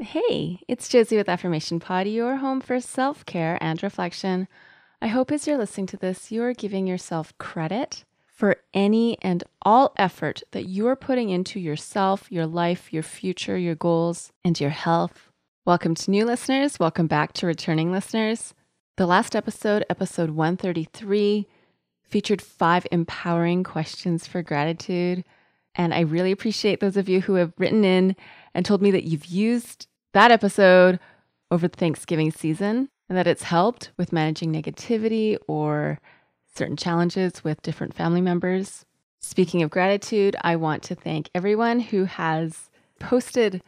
Hey, it's Josie with Affirmation Pod, your home for self-care and reflection. I hope as you're listening to this, you are giving yourself credit for any and all effort that you are putting into yourself, your life, your future, your goals, and your health. Welcome to new listeners. Welcome back to returning listeners. The last episode, episode 133, featured 5 empowering questions for gratitude. And I really appreciate those of you who have written in and told me that you've used that episode over the Thanksgiving season and that it's helped with managing negativity or certain challenges with different family members. Speaking of gratitude, I want to thank everyone who has posted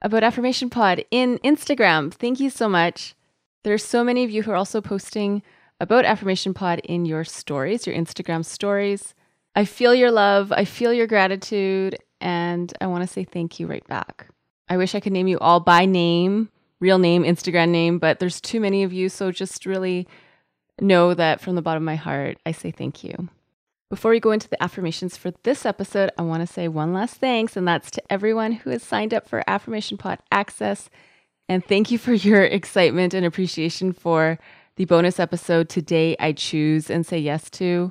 about Affirmation Pod in Instagram. Thank you so much. There are so many of you who are also posting about Affirmation Pod in your stories, your Instagram stories. I feel your love, I feel your gratitude, and I want to say thank you right back. I wish I could name you all by name, real name, Instagram name, but there's too many of you, so just really know that from the bottom of my heart, I say thank you. Before we go into the affirmations for this episode, I want to say one last thanks, and that's to everyone who has signed up for Affirmation Pod Access. And thank you for your excitement and appreciation for the bonus episode, Today I Choose and Say Yes To.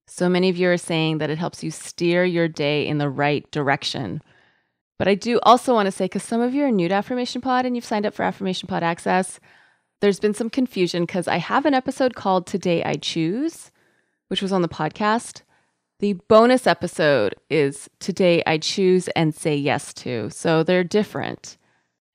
So many of you are saying that it helps you steer your day in the right direction. But I do also want to say, because some of you are new to Affirmation Pod and you've signed up for Affirmation Pod Access, there's been some confusion because I have an episode called Today I Choose, which was on the podcast. The bonus episode is Today I Choose and Say Yes To. So they're different.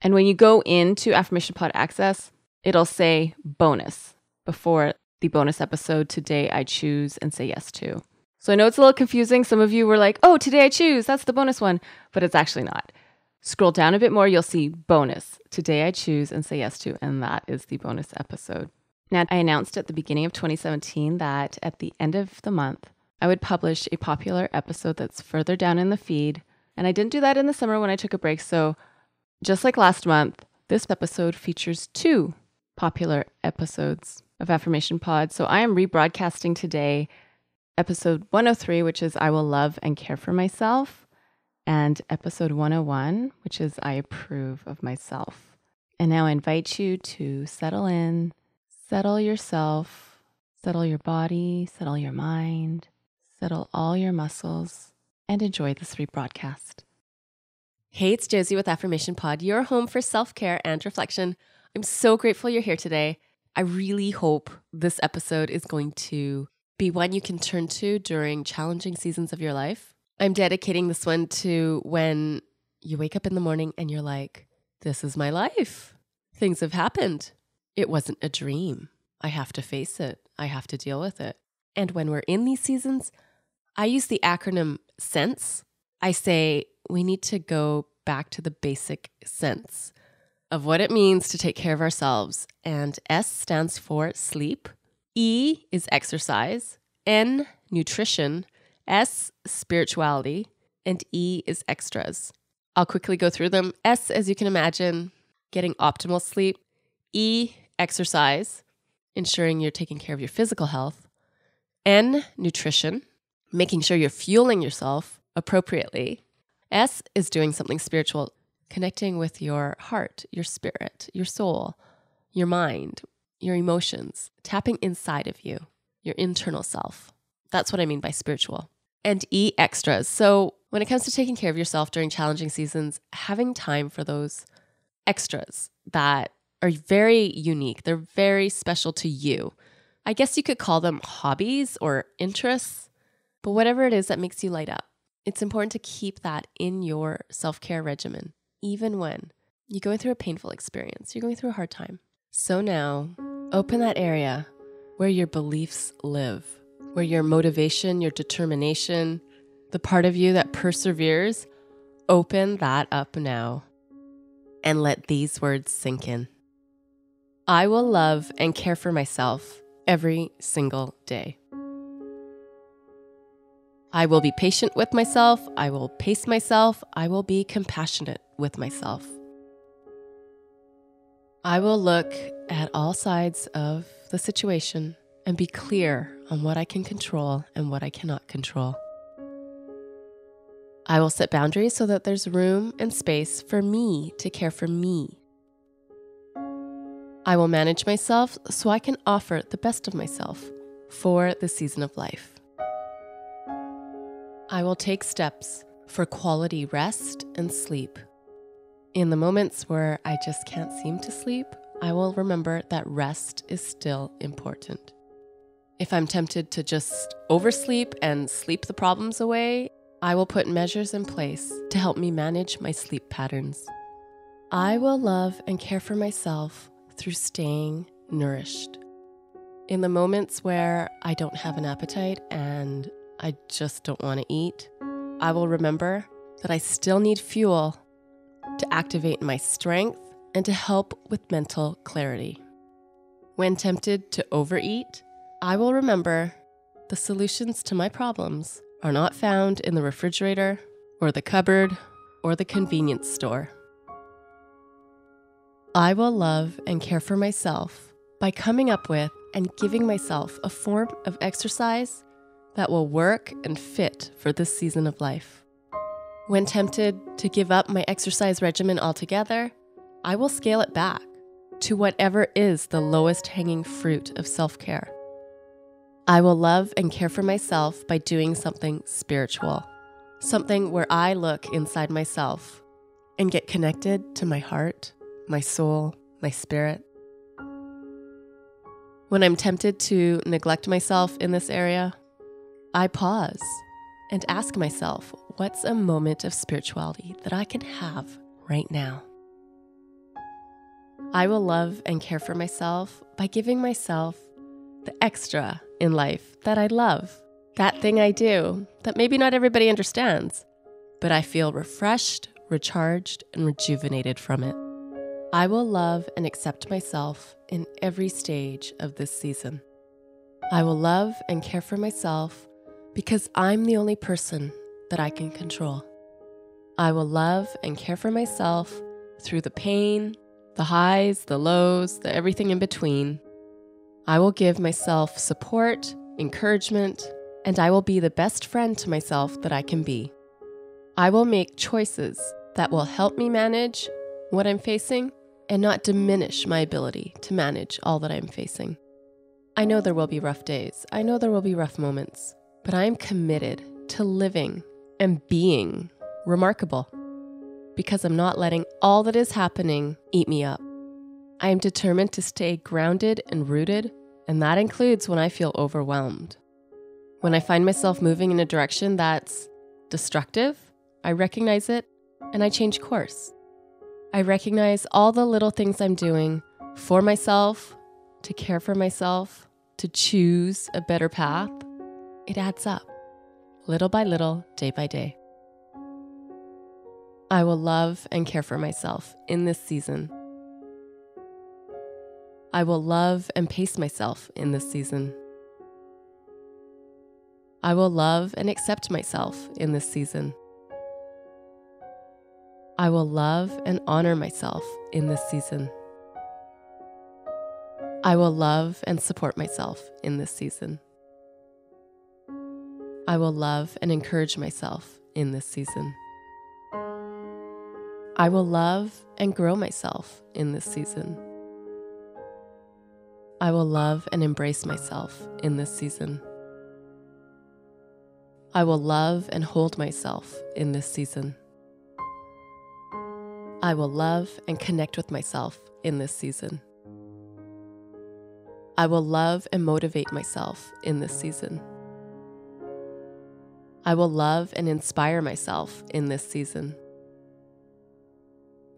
And when you go into Affirmation Pod Access, it'll say bonus before the bonus episode, Today I Choose and Say Yes To. So I know it's a little confusing. Some of you were like, oh, Today I Choose, that's the bonus one, but it's actually not. Scroll down a bit more, you'll see bonus, Today I Choose and Say Yes To, and that is the bonus episode. Now, I announced at the beginning of 2017 that at the end of the month, I would publish a popular episode that's further down in the feed. And I didn't do that in the summer when I took a break. So just like last month, this episode features 2 popular episodes of Affirmation Pod. So I am rebroadcasting today episode 103, which is I Will Love and Care for Myself, and episode 101, which is I Approve of Myself. And now I invite you to settle in, settle yourself, settle your body, settle your mind, settle all your muscles, and enjoy this rebroadcast. Hey, it's Josie with Affirmation Pod, your home for self-care and reflection. I'm so grateful you're here today. I really hope this episode is going to be one you can turn to during challenging seasons of your life. I'm dedicating this one to when you wake up in the morning and you're like, this is my life. Things have happened. It wasn't a dream. I have to face it. I have to deal with it. And when we're in these seasons, I use the acronym SENSE. I say we need to go back to the basic sense of what it means to take care of ourselves. And S stands for sleep. E is exercise. N, nutrition. S, spirituality. And E is extras. I'll quickly go through them. S, as you can imagine, getting optimal sleep. E, exercise, ensuring you're taking care of your physical health. N, nutrition, making sure you're fueling yourself appropriately. S is doing something spiritual, connecting with your heart, your spirit, your soul, your mind, your emotions, tapping inside of you, your internal self. That's what I mean by spiritual. And E, extras. So when it comes to taking care of yourself during challenging seasons, having time for those extras that are very unique. They're very special to you. I guess you could call them hobbies or interests, but whatever it is that makes you light up, it's important to keep that in your self-care regimen, even when you're going through a painful experience, you're going through a hard time. So now, open that area where your beliefs live, where your motivation, your determination, the part of you that perseveres, open that up now and let these words sink in. I will love and care for myself every single day. I will be patient with myself. I will pace myself. I will be compassionate with myself. I will look at all sides of the situation and be clear on what I can control and what I cannot control. I will set boundaries so that there's room and space for me to care for me. I will manage myself so I can offer the best of myself for the season of life. I will take steps for quality rest and sleep. In the moments where I just can't seem to sleep, I will remember that rest is still important. If I'm tempted to just oversleep and sleep the problems away, I will put measures in place to help me manage my sleep patterns. I will love and care for myself through staying nourished. In the moments where I don't have an appetite and I just don't want to eat, I will remember that I still need fuel to activate my strength and to help with mental clarity. When tempted to overeat, I will remember the solutions to my problems are not found in the refrigerator or the cupboard or the convenience store. I will love and care for myself by coming up with and giving myself a form of exercise that will work and fit for this season of life. When tempted to give up my exercise regimen altogether, I will scale it back to whatever is the lowest hanging fruit of self-care. I will love and care for myself by doing something spiritual, something where I look inside myself and get connected to my heart, my soul, my spirit. When I'm tempted to neglect myself in this area, I pause and ask myself, what's a moment of spirituality that I can have right now? I will love and care for myself by giving myself the extra in life that I love, that thing I do that maybe not everybody understands, but I feel refreshed, recharged, and rejuvenated from it. I will love and accept myself in every stage of this season. I will love and care for myself because I'm the only person that I can control. I will love and care for myself through the pain, the highs, the lows, the everything in between. I will give myself support, encouragement, and I will be the best friend to myself that I can be. I will make choices that will help me manage what I'm facing and not diminish my ability to manage all that I'm facing. I know there will be rough days. I know there will be rough moments, but I am committed to living and being remarkable because I'm not letting all that is happening eat me up. I am determined to stay grounded and rooted, and that includes when I feel overwhelmed. When I find myself moving in a direction that's destructive, I recognize it and I change course. I recognize all the little things I'm doing for myself, to care for myself, to choose a better path. It adds up, little by little, day by day. I will love and care for myself in this season. I will love and pace myself in this season. I will love and accept myself in this season. I will love and honor myself in this season. I will love and support myself in this season. I will love and encourage myself in this season. I will love and grow myself in this season. I will love and embrace myself in this season. I will love and hold myself in this season. I will love and connect with myself in this season. I will love and motivate myself in this season. I will love and inspire myself in this season.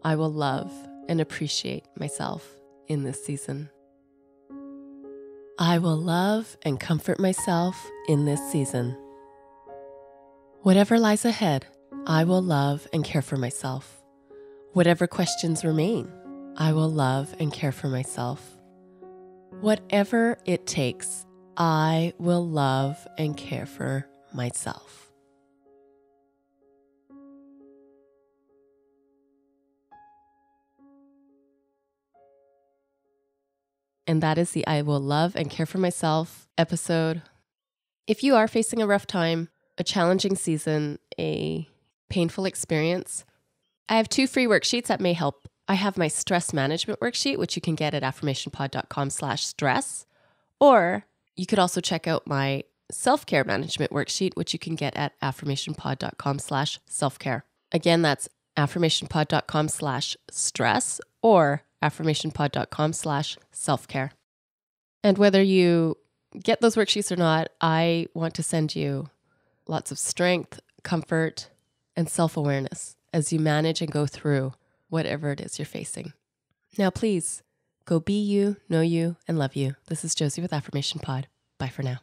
I will love and appreciate myself in this season. I will love and comfort myself in this season. Whatever lies ahead, I will love and care for myself. Whatever questions remain, I will love and care for myself. Whatever it takes, I will love and care for myself. And that is the I will love and care for myself episode. If you are facing a rough time, a challenging season, a painful experience, I have 2 free worksheets that may help. I have my stress management worksheet, which you can get at affirmationpod.com/stress, or you could also check out my self-care management worksheet, which you can get at affirmationpod.com/self-care. Again, that's affirmationpod.com/stress or affirmationpod.com/self-care. And whether you get those worksheets or not, I want to send you lots of strength, comfort, and self-awareness as you manage and go through whatever it is you're facing. Now, please go be you, know you, and love you. This is Josie with Affirmation Pod. Bye for now.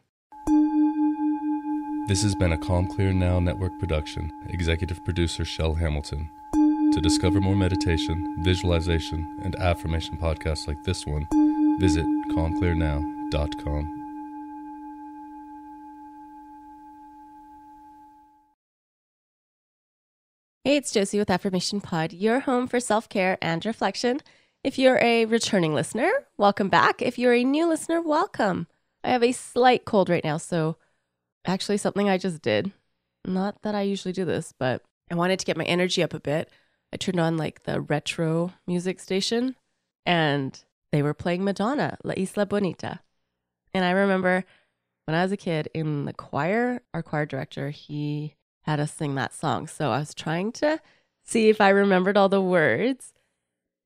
This has been a Calm Clear Now Network production. Executive producer Shell Hamilton. To discover more meditation, visualization, and affirmation podcasts like this one, visit calmclearnow.com. Hey, it's Josie with Affirmation Pod, your home for self-care and reflection. If you're a returning listener, welcome back. If you're a new listener, welcome. I have a slight cold right now, so actually something I just did. Not that I usually do this, but I wanted to get my energy up a bit. I turned on like the retro music station and they were playing Madonna, La Isla Bonita. And I remember when I was a kid in the choir, our choir director, he had us sing that song. So I was trying to see if I remembered all the words.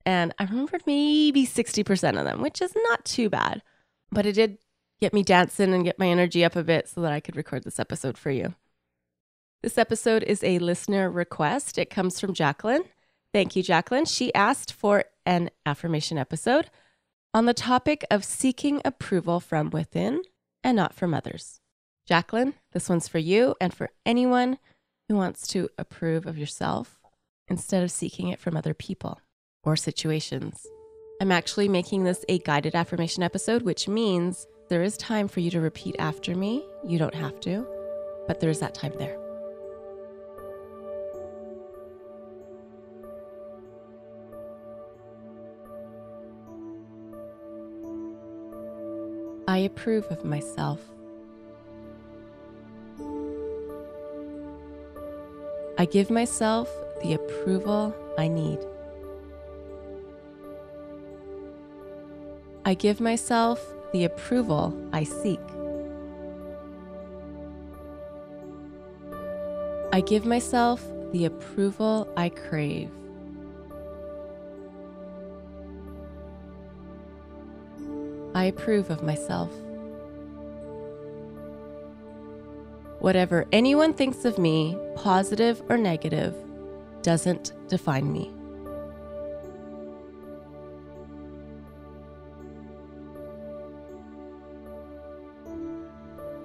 And I remembered maybe 60% of them, which is not too bad. But it did get me dancing and get my energy up a bit so that I could record this episode for you. This episode is a listener request. It comes from Jacqueline. Thank you, Jacqueline. She asked for an affirmation episode on the topic of seeking approval from within and not from others. Jacqueline, this one's for you and for anyone who wants to approve of yourself instead of seeking it from other people or situations. I'm actually making this a guided affirmation episode, which means there is time for you to repeat after me. You don't have to, but there is that time there. I approve of myself. I give myself the approval I need. I give myself the approval I seek. I give myself the approval I crave. I approve of myself. Whatever anyone thinks of me, positive or negative, doesn't define me.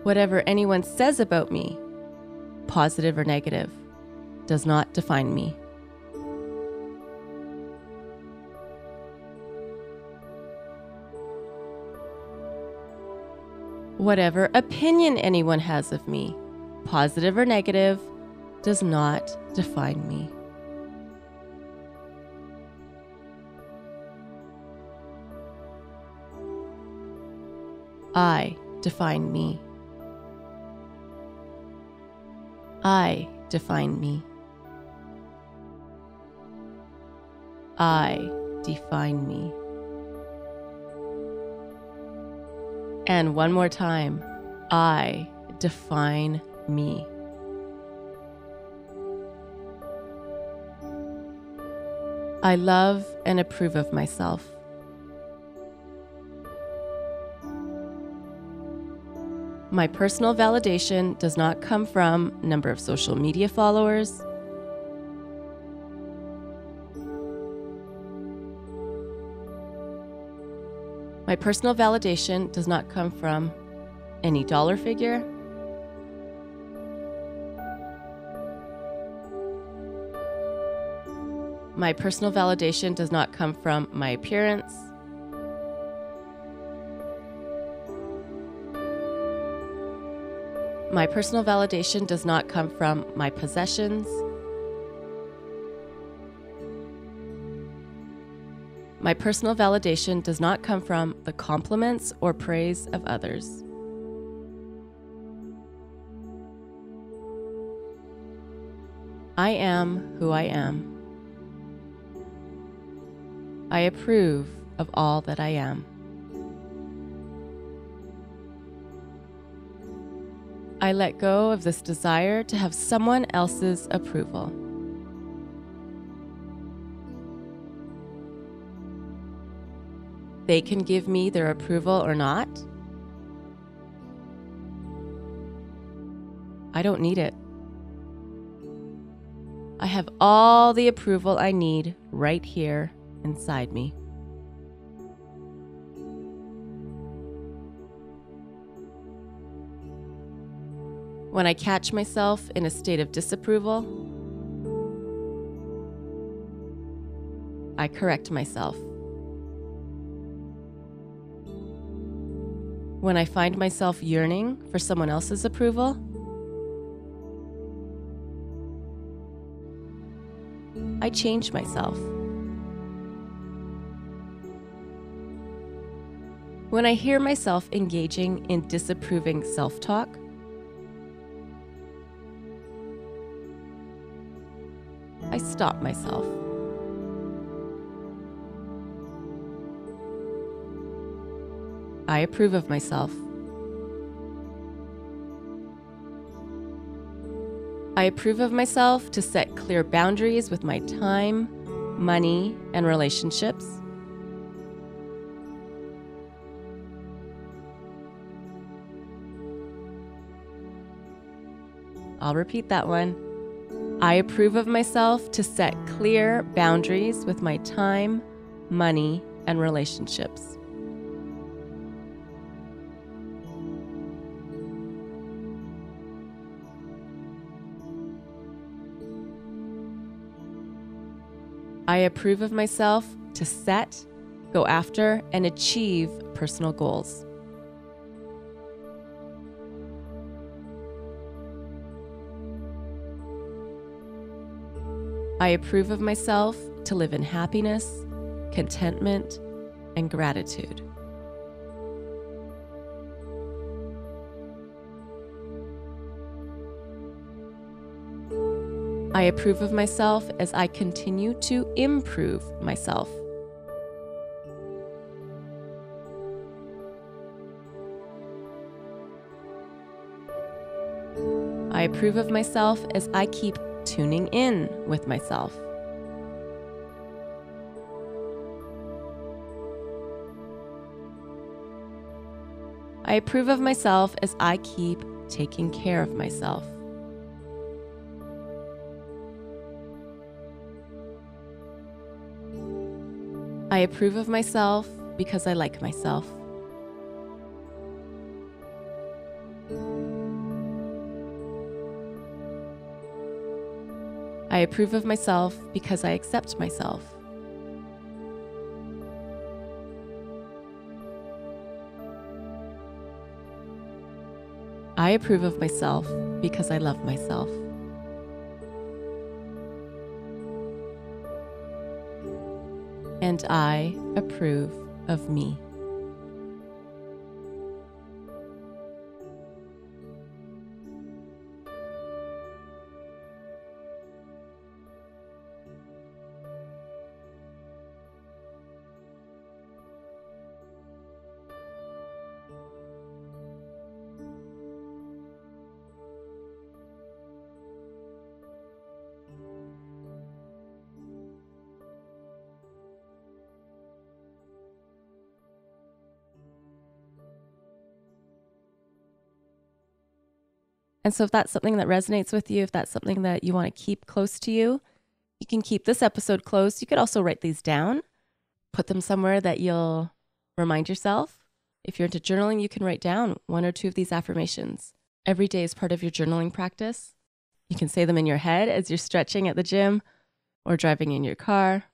Whatever anyone says about me, positive or negative, does not define me. Whatever opinion anyone has of me, positive or negative, does not define me. I define me. I define me. I define me. And one more time, I define me. I love and approve of myself. My personal validation does not come from number of social media followers, my personal validation does not come from any dollar figure, my personal validation does not come from my appearance, my personal validation does not come from my possessions, my personal validation does not come from the compliments or praise of others. I am who I am. I approve of all that I am. I let go of this desire to have someone else's approval. They can give me their approval or not. I don't need it. I have all the approval I need right here inside me. When I catch myself in a state of disapproval, I correct myself. When I find myself yearning for someone else's approval, I change myself. When I hear myself engaging in disapproving self-talk, I stop myself. I approve of myself. I approve of myself to set clear boundaries with my time, money, and relationships. I'll repeat that one. I approve of myself to set clear boundaries with my time, money, and relationships. I approve of myself to set, go after, and achieve personal goals. I approve of myself to live in happiness, contentment, and gratitude. I approve of myself as I continue to improve myself. I approve of myself as I keep tuning in with myself. I approve of myself as I keep taking care of myself. I approve of myself because I like myself. I approve of myself because I accept myself. I approve of myself because I love myself. And I approve of me. And so if that's something that resonates with you, if that's something that you want to keep close to you, you can keep this episode close. You could also write these down, put them somewhere that you'll remind yourself. If you're into journaling, you can write down 1 or 2 of these affirmations. Every day is part of your journaling practice. You can say them in your head as you're stretching at the gym or driving in your car,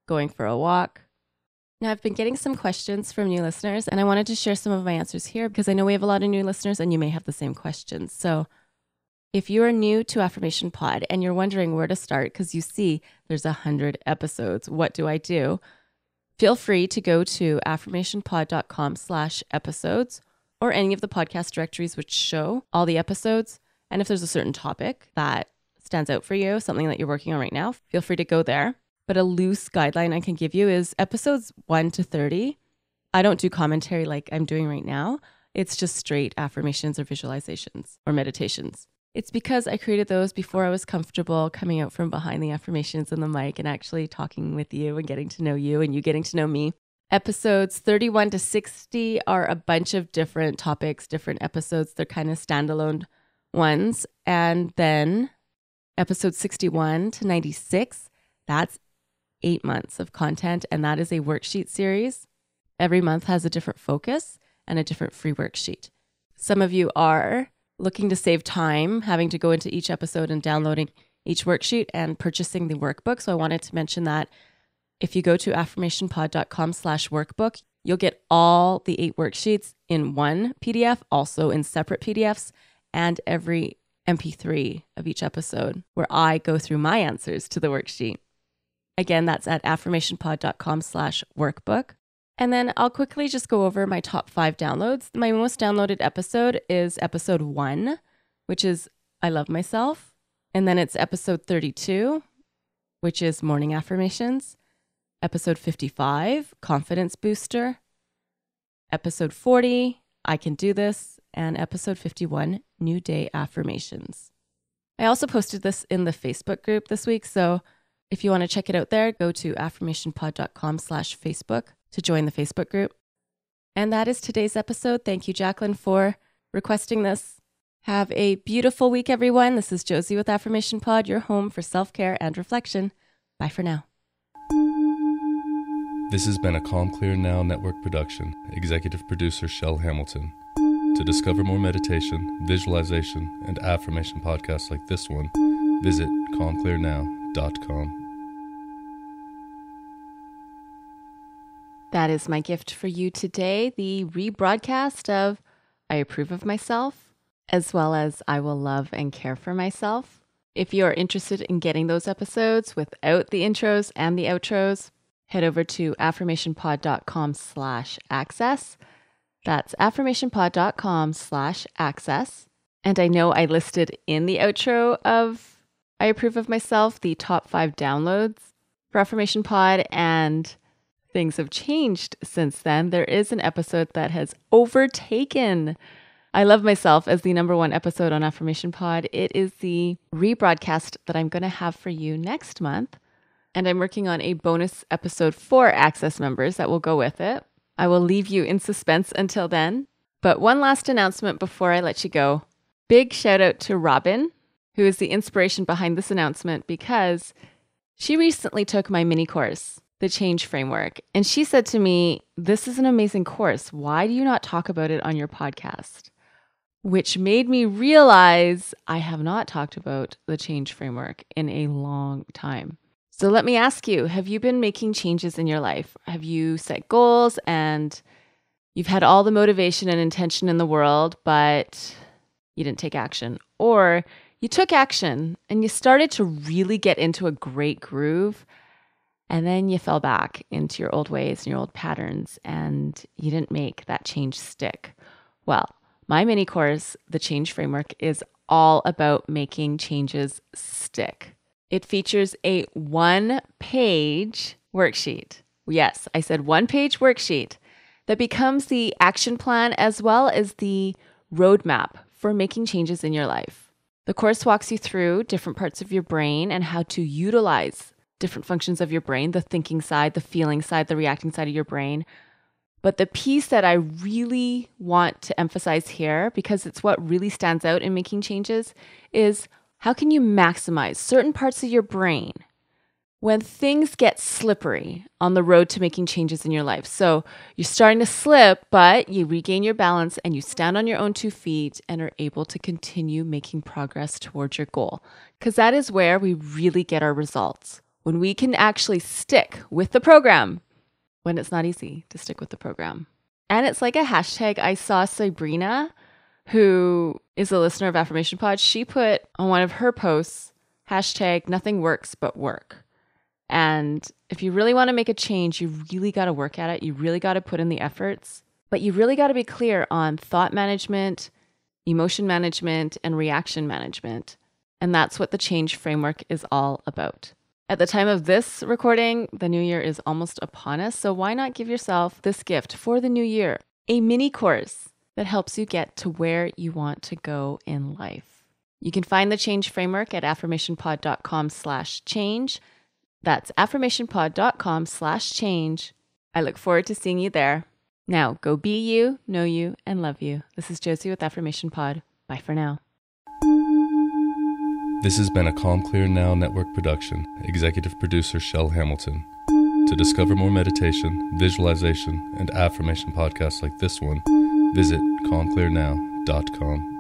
going for a walk. Now, I've been getting some questions from new listeners, and I wanted to share some of my answers here because I know we have a lot of new listeners and you may have the same questions. So if you are new to Affirmation Pod and you're wondering where to start because you see there's 100 episodes, what do I do? Feel free to go to affirmationpod.com/episodes or any of the podcast directories which show all the episodes. And if there's a certain topic that stands out for you, something that you're working on right now, feel free to go there. But a loose guideline I can give you is episodes 1 to 30. I don't do commentary like I'm doing right now. It's just straight affirmations or visualizations or meditations. It's because I created those before I was comfortable coming out from behind the affirmations and the mic and actually talking with you and getting to know you and you getting to know me. Episodes 31 to 60 are a bunch of different topics, different episodes. They're kind of standalone ones. And then episode 61 to 96, that's 8 months of content. And that is a worksheet series. Every month has a different focus and a different free worksheet. Some of you are looking to save time, having to go into each episode and downloading each worksheet and purchasing the workbook. So I wanted to mention that if you go to affirmationpod.com/workbook, you'll get all the 8 worksheets in one PDF, also in separate PDFs, and every MP3 of each episode where I go through my answers to the worksheet. Again, that's at affirmationpod.com/workbook. And then I'll quickly just go over my top 5 downloads. My most downloaded episode is episode 1, which is I Love Myself. And then it's episode 32, which is Morning Affirmations. Episode 55, Confidence Booster. Episode 40, I Can Do This. And episode 51, New Day Affirmations. I also posted this in the Facebook group this week. So if you want to check it out there, go to affirmationpod.com/Facebook to join the Facebook group. And that is today's episode. Thank you, Jacqueline, for requesting this. Have a beautiful week, everyone. This is Josie with Affirmation Pod, your home for self-care and reflection. Bye for now. This has been a Calm Clear Now Network production. Executive producer Shell Hamilton. To discover more meditation, visualization, and affirmation podcasts like this one, visit calmclearnow.com. That is my gift for you today, the rebroadcast of I Approve of Myself, as well as I Will Love and Care for Myself. If you are interested in getting those episodes without the intros and the outros, head over to affirmationpod.com/access. That's affirmationpod.com/access. And I know I listed in the outro of I Approve of Myself the top 5 downloads for Affirmation Pod, and things have changed since then. There is an episode that has overtaken I Love Myself as the number 1 episode on Affirmation Pod. It is the rebroadcast that I'm going to have for you next month. And I'm working on a bonus episode for Access members that will go with it. I will leave you in suspense until then. But one last announcement before I let you go. Big shout out to Robin, who is the inspiration behind this announcement, because she recently took my mini course, The Change Framework. And she said to me, this is an amazing course. Why do you not talk about it on your podcast? Which made me realize I have not talked about the Change Framework in a long time. So let me ask you, have you been making changes in your life? Have you set goals and you've had all the motivation and intention in the world, but you didn't take action? Or you took action and you started to really get into a great groove, and then you fell back into your old ways and your old patterns and you didn't make that change stick? Well, my mini course, The Change Framework, is all about making changes stick. It features a 1-page worksheet. Yes, I said 1-page worksheet that becomes the action plan as well as the roadmap for making changes in your life. The course walks you through different parts of your brain and how to utilize different functions of your brain, the thinking side, the feeling side, the reacting side of your brain. But the piece that I really want to emphasize here, because it's what really stands out in making changes, is how can you maximize certain parts of your brain when things get slippery on the road to making changes in your life? So you're starting to slip, but you regain your balance and you stand on your own 2 feet and are able to continue making progress towards your goal. Because that is where we really get our results. When we can actually stick with the program, when it's not easy to stick with the program. And it's like a hashtag. I saw Sabrina, who is a listener of Affirmation Pod, she put on one of her posts, hashtag nothing works but work. And if you really want to make a change, you really got to work at it. You really got to put in the efforts, but you really got to be clear on thought management, emotion management, and reaction management. And that's what the change framework is all about. At the time of this recording, the new year is almost upon us. So why not give yourself this gift for the new year? A mini course that helps you get to where you want to go in life. You can find the change framework at affirmationpod.com/change. That's affirmationpod.com/change. I look forward to seeing you there. Now, go be you, know you, and love you. This is Josie with Affirmation Pod. Bye for now. This has been a Calm Clear Now Network production. Executive producer Shell Hamilton. To discover more meditation, visualization, and affirmation podcasts like this one, visit calmclearnow.com.